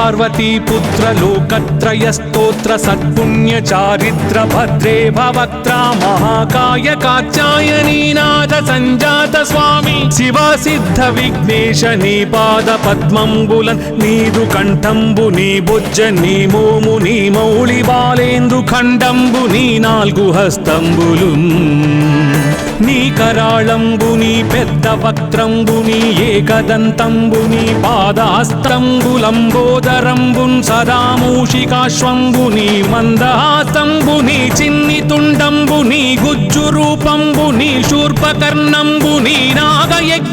पार्वतीपुत्र लोकत्रयस्तोत्र सत्पुण्यचारित्र भद्रे भवक्त्रा महाकाय कात्यायनीनाथ संजात स्वामी शिवा सिद्ध विघ्नेश नी पाद पद्मंबुलन् नीदु कंठंबु नी बुज्ज नी मोमु नी मौळि बालेंदु खंडंबु नी नाल्गु हस्तंबुलुन् నీ కరాళంబుని పెద్ద వక్త్రంబుని ఏకదంతంబుని పాదహస్తంబులంబోదరంబున్ సదామూషికాశ్వంబుని మందహాసంబుని చిన్ని తుండంబుని గుజ్జు రూపంబుని శూర్పకర్ణంబుని నాగయజ్ఞోపవీతంబుని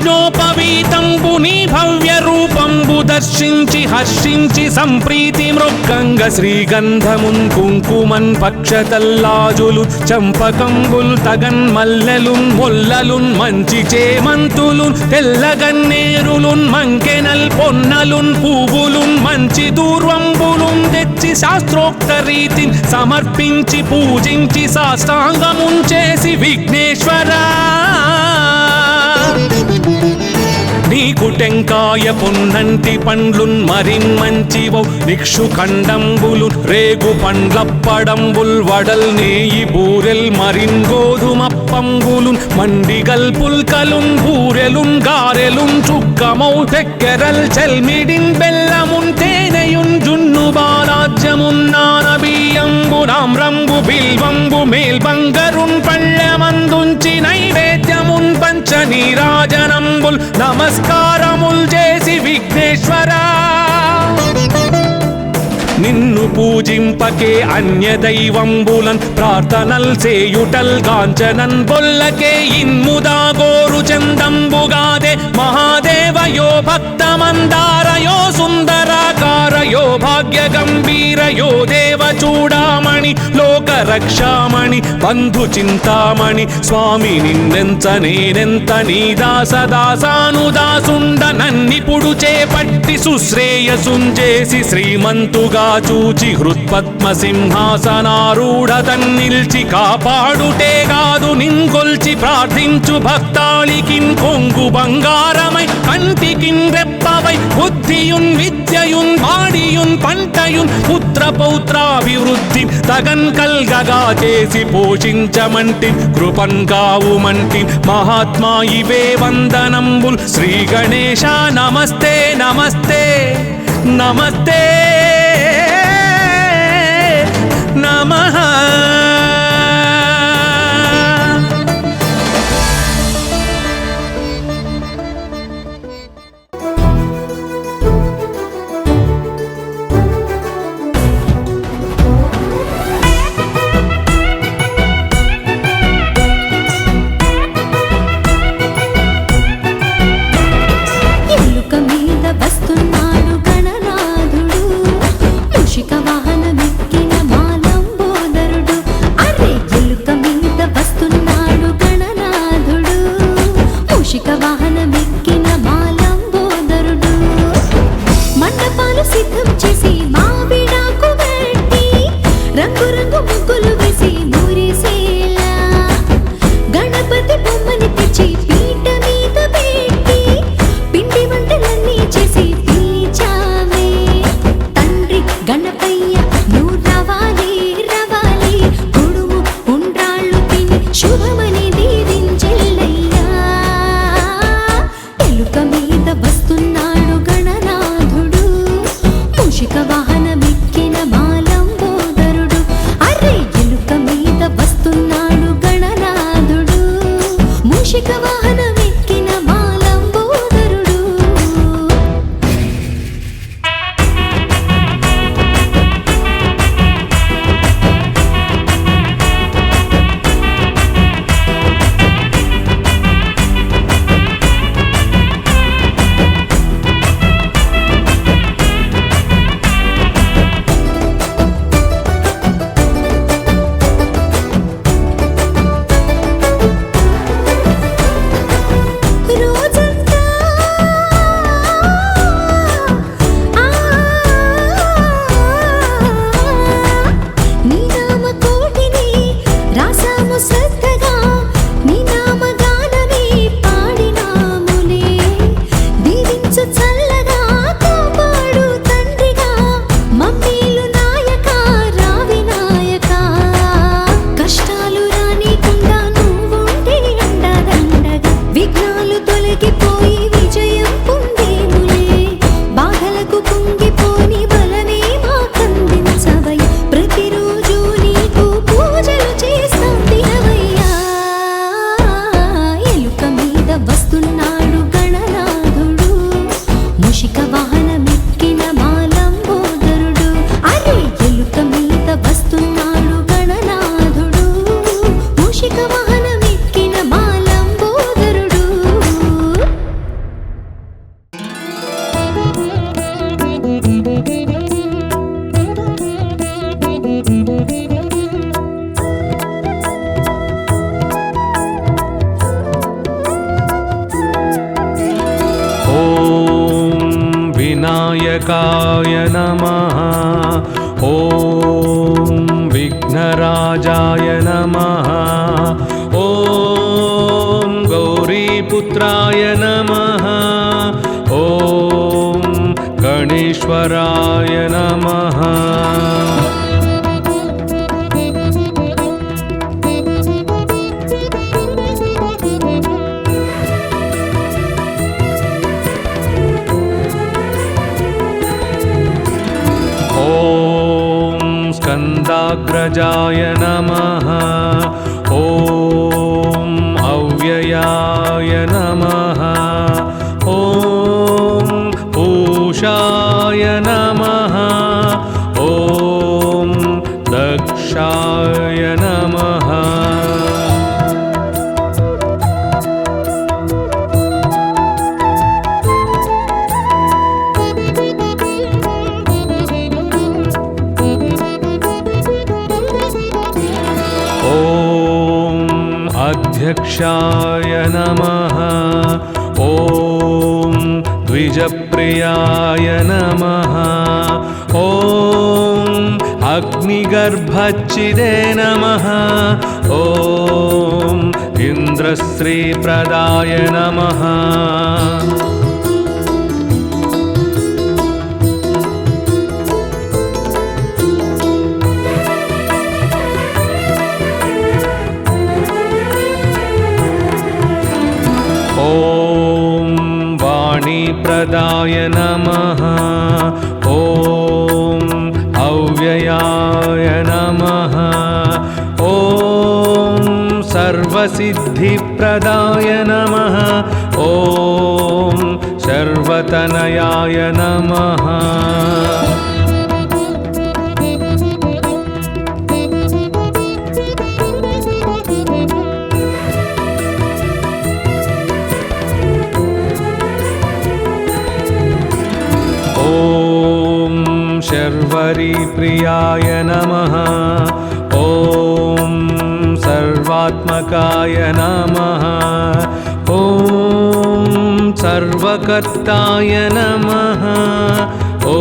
భవ్య రూపంబు దర్శించి హర్షించి సంప్రీతి మృగ్గంగ శ్రీగంధమున్ కుంకుమన్ పక్షతల్లాజులు చంపకంబుల్ తగన్ మల్లెలు మొల్లలున్ మంచి చేమంతులున్ తెల్లగన్నేరులున్ మంకెనల్ పొన్నలున్ పువ్వులున్ మంచి దూర్వంబులున్ తెచ్చి శాస్త్రోక్త రీతిని సమర్పించి పూజించి సాష్టాంగమున్ చేసి విఘ్నేశ్వరా నీకు టెంకాయ పొన్నంటి పండ్లున్ మరిన్ మంచివౌ నిక్షు ఖండంబులు రేగు పండ్లప్పడంబుల్ వడల్ నేయి బూరెల్ మరిన్ గోధుమప్పంబులున్ మండిగల్ పుల్కలున్ బూరెలున్ గారెలున్ చుక్కమౌ చక్కెరల్ చెల్మిడిన్ బెల్లమున్ తేనెయున్ జున్ను బాలాజ్యమున్ నానబియ్యంబు నామ్రంబు బిల్వంబు మేల్బంగరున్ పళ్ళెమందుంచి నైవేద్యమున్ పంచ నీరాజనంబుల్ నమస్కారముల్ చేసి విఘ్నేశ్వరా నిన్ను పూజింపకే అన్య దైవంబులన్ ప్రార్థనల్ సేయుటల్ గాంచనన్ బొల్లకే ఇన్ముదా గోరు చందంబుగాదే మహాదేవయో భక్తమందారయో సుందరాకారయో భాగ్య గంభీరయో దేవ చూడామణి లోక రక్షామణి బంధు చింతామణి స్వామి నిన్నెంత నేనెంత నీ దాసదాసానుదాసుండ నన్నిపుడు చేపట్టి సుశ్రేయసుంజేసి శ్రీమంతుగా చూచి హృత్పద్మ సింహాసనారూఢ తన్నిల్చి కాపాడుటే కాదు నిన్గొల్చి ప్రార్థించు భక్తాళికిన్ కొంగు బంగారమై కంటికిన్ రెప్పవై బుద్ధియున్ విద్యయున్ వాడియున్ పంటయున్ పుత్ర పౌత్రాభివృద్ధి తగన్ కల్గగా చేసి పోషించమంటి కృపన్ కావుమంటి మహాత్మా ఇవే వందనంబుల్ శ్రీ గణేశ నమస్తే నమస్తే నమస్తే నమః विनायकाय नमः। ॐ विघ्नराजाय नमः। ॐ गौरीपुत्राय नमः। ॐ गणेश्वराय नमः। ॐ स्कन्दाग्रजाय नमः। ॐ अव्ययाय नमः। ॐ पूषाय नमः। ॐ दक्षाय नमः। अध्यक्षाय नमः। ॐ द्विजप्रियाय नमः। ॐ अग्निगर्भच्छिदे नमः। ॐ इन्द्रश्रीप्रदाय नमः। ॐ वाणीप्रदाय नमः। ॐ अव्ययाय नमः। ॐ सर्वसिद्धिप्रदाय नमः। ॐ सर्वतनयाय नमः। ॐ शर्वरीप्रियाय नमः। ॐ सर्वात्मकाय नमः। ॐ सर्वकर्ताय नमः। ॐ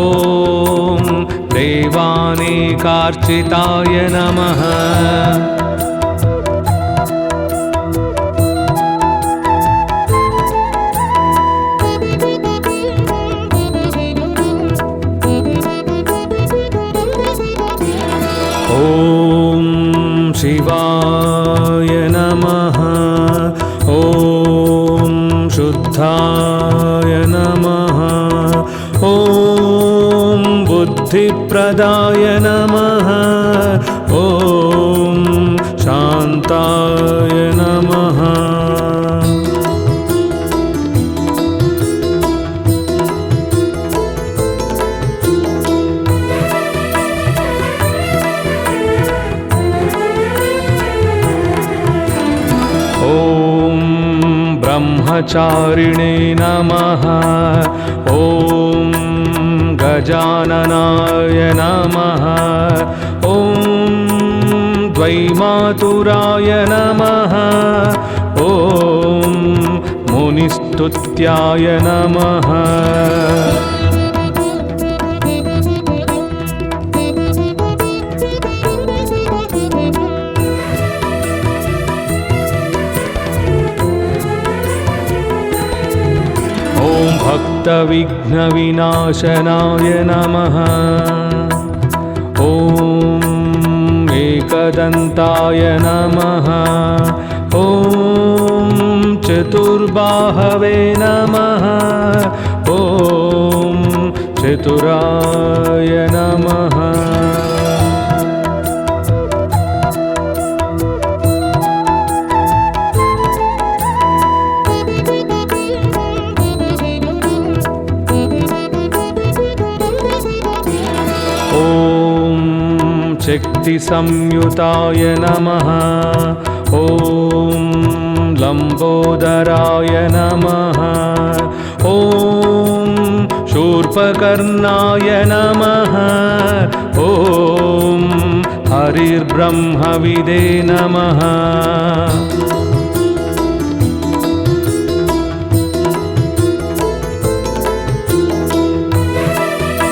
देवानेकार्चिताय नमः। ॐ शिवाय नमः। ॐ शुद्धाय नमः। ॐ बुद्धिप्रदाय नमः। ॐ शान्ताय नमः। ॐ ब्रह्मचारिणे नमः। ॐ गजाननाय नमः। ॐ द्वैमातुराय नमः। ॐ मुनिस्तुत्याय नमः। ॐ भक्तविघ्नविनाशनाय नमः। ॐ एकदन्ताय नमः। ॐ चतुर्बाहवे नमः। ॐ चतुराय नमः। ॐ शक्तिसंयुताय नमः। ॐ लम्बोदराय नमः। ॐ शूर्पकर्णाय नमः। ॐ हरिर्ब्रह्मविदे नमः। ॐ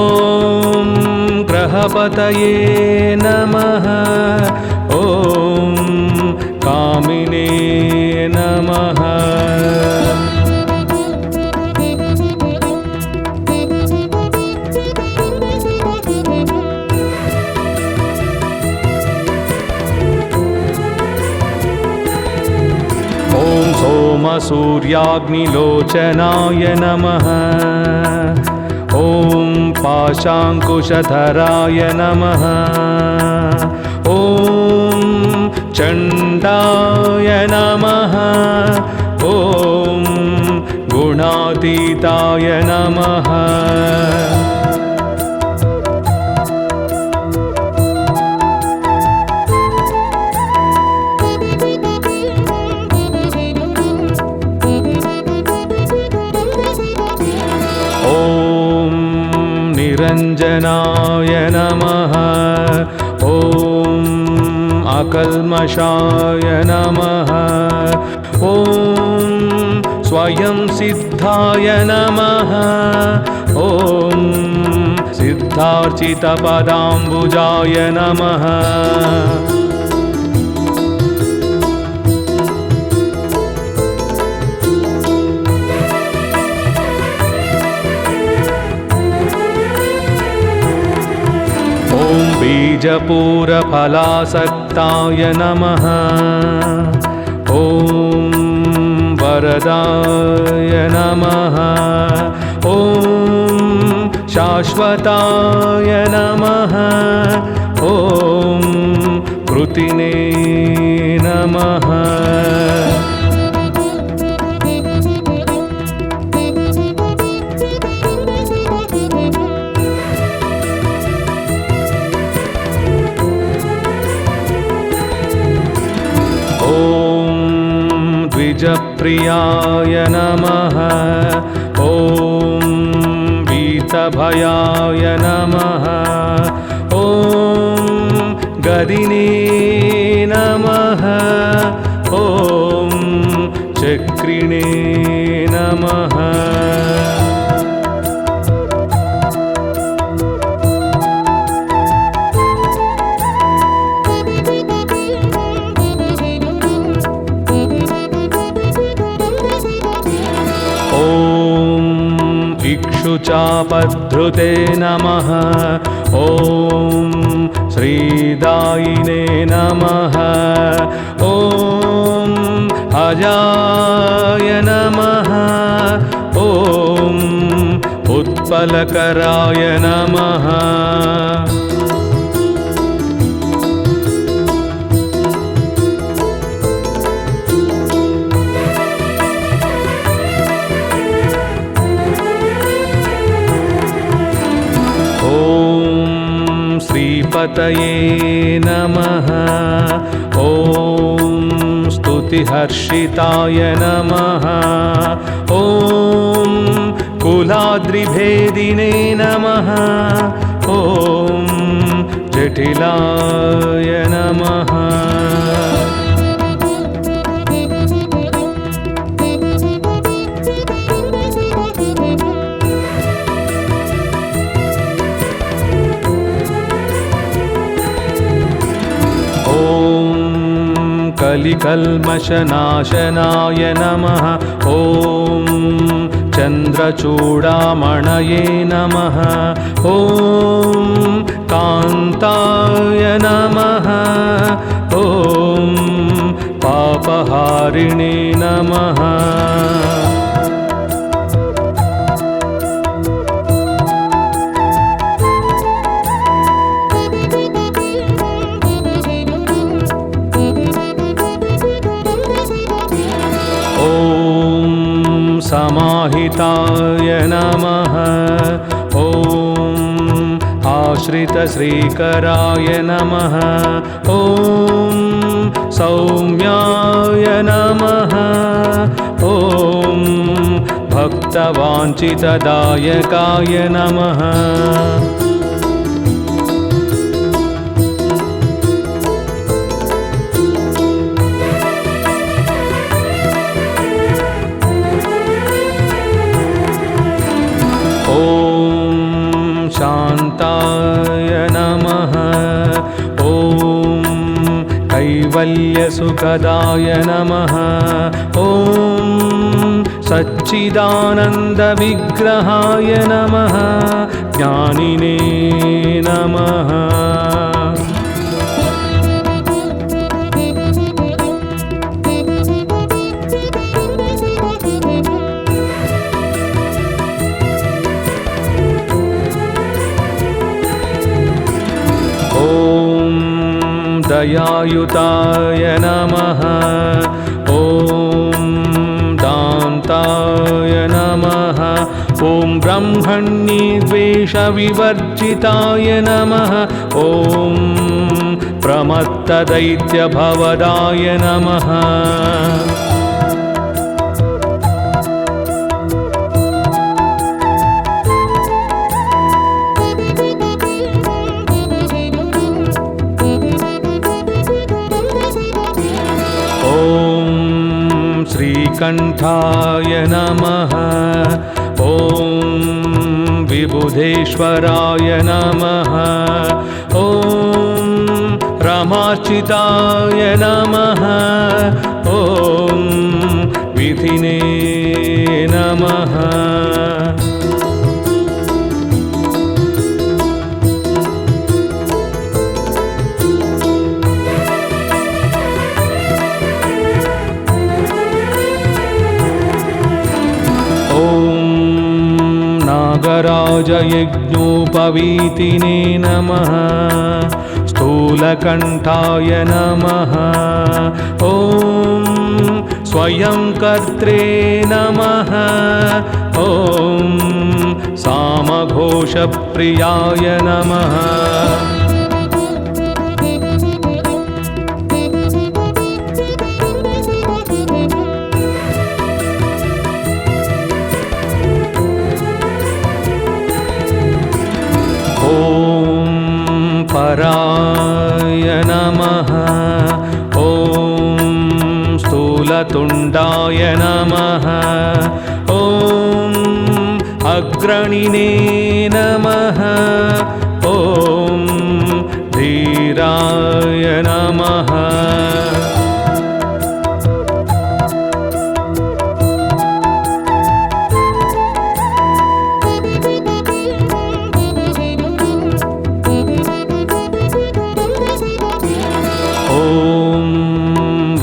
ॐ ग्रहपतये नमः। ॐ कामिने नमः। ॐ सोमसूर्याग्निलोचनाय नमः। ॐ पाशाङ्कुशधराय नमः। ॐ चण्डाय नमः। ॐ गुणातीताय नमः। निरञ्जनाय नमः। ॐ अकल्मषाय नमः। ॐ स्वयं सिद्धाय नमः। ॐ सिद्धार्चितपदाम्बुजाय नमः। ॐ बीजपूरफलासक्ताय नमः। ॐ वरदाय नमः। ॐ शाश्वताय नमः। ॐ कृतिने नमः। द्विजप्रियाय नमः। ॐ वीतभयाय नमः। ॐ गदिने नमः। ॐ चक्रिणे नमः। इक्षुचापधृते नमः। ॐ श्रीदायिने नमः। ॐ अजाय नमः। ॐ उत्पलकराय नमः। श्रीपतये नमः। ॐ स्तुतिहर्षिताय नमः। ॐ कुलाद्रिभेदिने नमः। ॐ जटिलाय नमः। कलिकल्मषनाशनाय नमः। ॐ चन्द्रचूडामणये नमः। ॐ कान्ताय नमः। ॐ पापहारिणे नमः। समाहिताय नमः। ॐ आश्रितश्रीकराय नमः। ॐ सौम्याय नमः। ॐ भक्तवाञ्छितदायकाय नमः। ॐ शान्ताय नमः। ॐ कैवल्यसुखदाय नमः। ॐ सच्चिदानन्दविग्रहाय नमः। ज्ञानिने नमः। ॐ दयायुताय नमः। ॐ दान्ताय नमः। ॐ ब्रह्मण्यद्वेषविवर्जिताय नमः। ॐ प्रमत्तदैत्यभवदाय नमः। श्रीकण्ठाय नमः। ॐ विबुधेश्वराय नमः। ॐ रमार्चिताय नमः। ॐ विधिने नमः। नागराजयज्ञोपवीतिने नमः। स्थूलकण्ठाय नमः। ॐ स्वयंकर्त्रे नमः। ॐ सामघोषप्रियाय नमः। पराय नमः। ॐ स्थूलतुण्डाय नमः। ॐ अग्रणिने नमः। ॐ धीराय नमः।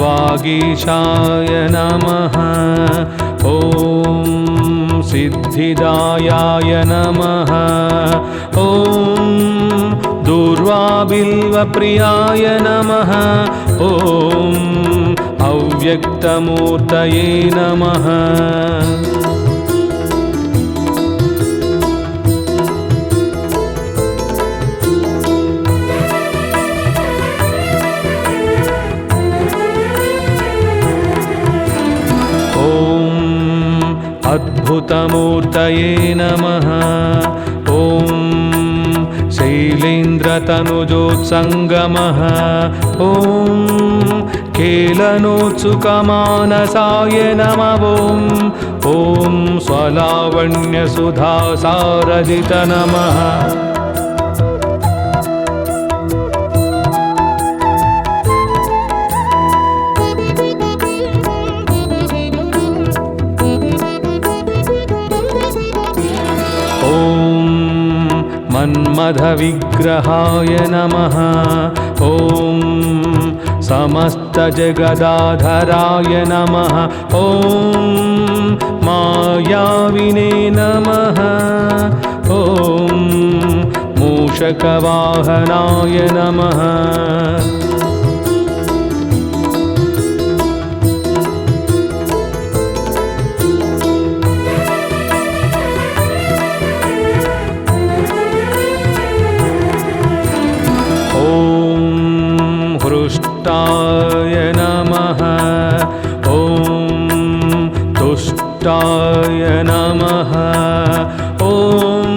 वागीशाय नमः। ॐ सिद्धिदायाय नमः। ॐ दूर्वाबिल्वप्रियाय नमः। ॐ अव्यक्तमूर्तये नमः। अद्भुतमूर्तये नमः। ॐ शैलेन्द्रतनुजोत्सङ्गमः। ॐ केलनोत्सुकमानसाय नमः। ॐ स्वलावण्यसुधासारजित नमः। मन्मथविग्रहाय नमः। ॐ समस्तजगदाधराय नमः। ॐ मायाविने नमः। ॐ मूषकवाहनाय नमः। हृष्टाय नमः। ॐ तुष्टाय नमः। ॐ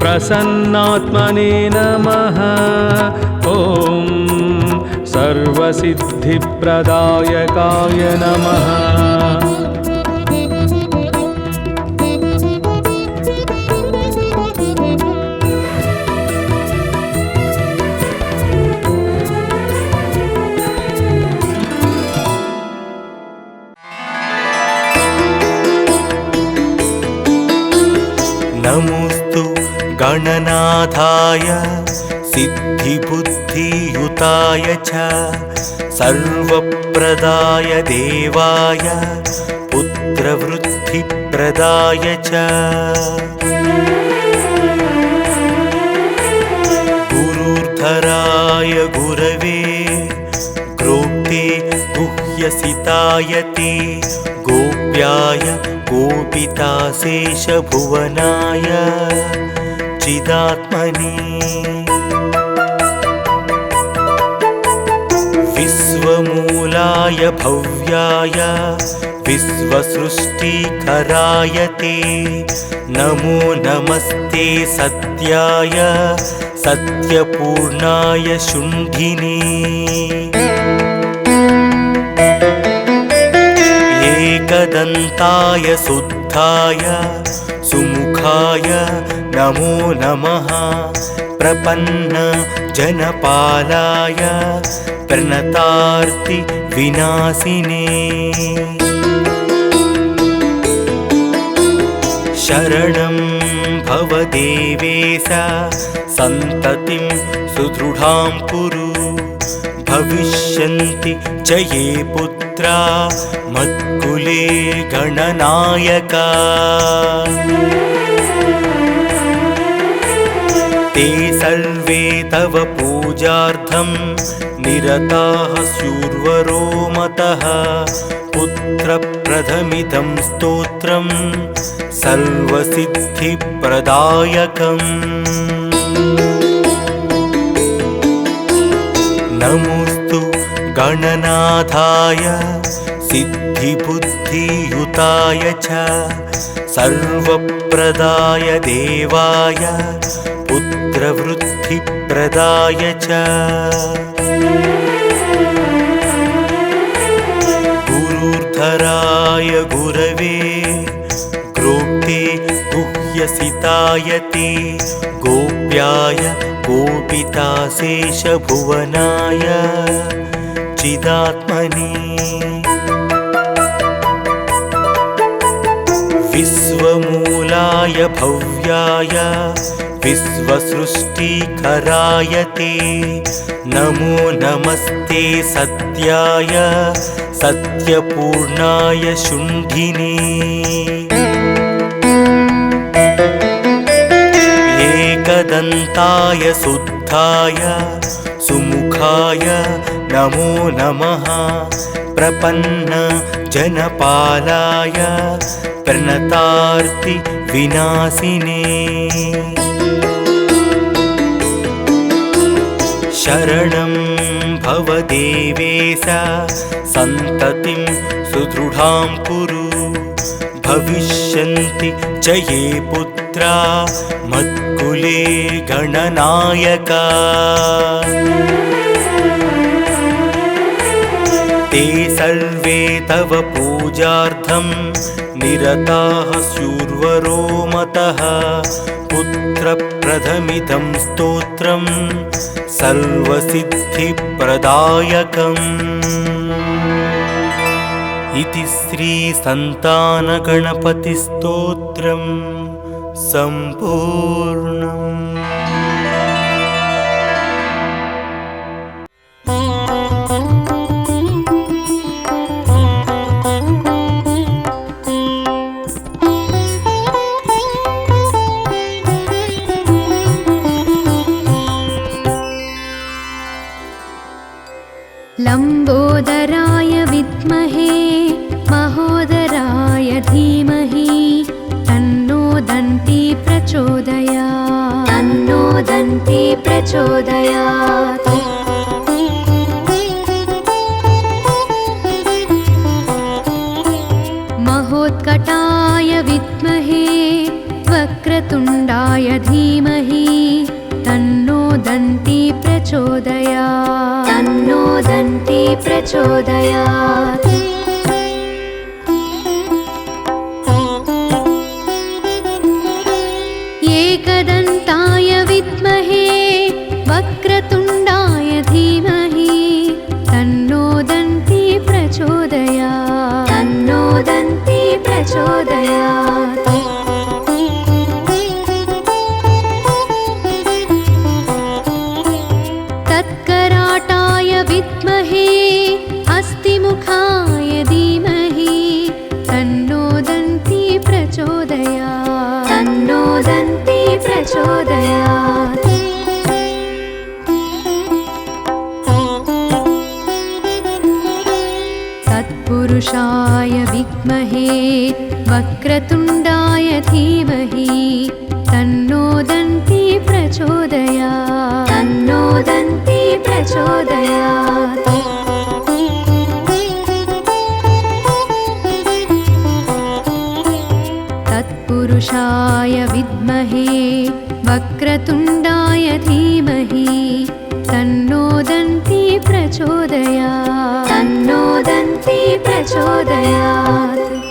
प्रसन्नात्मने नमः। ॐ सर्वसिद्धिप्रदायकाय नमः। गणनाथाय सिद्धिबुद्धियुताय च सर्वप्रदाय देवाय पुत्रवृद्धिप्रदाय च गुरुर्धराय गुरवे ग्रोक्ते गुह्यसिताय ते गोप्याय गोपिताशेषभुवनाय चिदात्मने विश्वमूलाय भव्याय विश्वसृष्टिकराय ते नमो नमस्ते सत्याय सत्यपूर्णाय शुण्ठिने एकदन्ताय शुद्धाय सुमुखाय नमो नमः प्रपन्न जनपालाय प्रणतार्ति विनाशिने शरणं भव देवेश सन्ततिं सुदृढां कुरु भविष्यन्ति च ये पुत्रा मत्कुले गणनायका ते सर्वे तव पूजार्थं निरताः स्युर्वरो मतः पुत्रप्रथमिदं स्तोत्रं सर्वसिद्धिप्रदायकम् नमोस्तु गणनाथाय सिद्धिबुद्धियुताय च सर्वप्रदाय देवाय पुत्रवृद्धिप्रदाय च गुरुर्धराय गुरवे ग्रोक्ते गुह्यसिताय ते गोप्याय गोपिताशेषभुवनाय चिदात्मने विश्वमूलाय भव्याय विश्वसृष्टिकराय ते नमो नमस्ते सत्याय सत्यपूर्णाय शुण्ठिने एकदन्ताय शुद्धाय सुमुखाय नमो नमः प्रपन्न जनपालाय प्रणतार्ति विनाशिने शरणं भव देवेश सन्ततिं सुदृढां कुरु भविष्यन्ति च ये पुत्रा मत्कुले गणनायका ते सर्वे तव पूजार्थं निरताः स्युर्वरो मतः पुत्रप्रथमिदं स्तोत्रं सर्वसिद्धिप्रदायकम् इति श्रीसन्तानगणपतिस्तोत्रं सम्पूर्णम्। लम्बोदराय विद्महे महोदराय धीमहि तन्नो दन्ती प्रचोदयात् महोत्कटाय विद्महे वक्रतुण्डाय धीमहि तन्नो दन्ती प्रचोदयात् एकदन्ताय विद्महे वक्रतुण्डाय धीमहि तन्नो दन्ती प्रचोदयात् प्रचोदयात् तत्पुरुषाय विद्महे वक्रतुण्डाय धीमहि तन्नो दन्ती प्रचोदयात् तन्नो दन्ती प्रचोदयात् तत्पुरुषाय विद्महे वक्रतुण्डाय धीमहि तन्नो दन्ती प्रचोदयात् तन्नो दन्ती प्रचोदयात्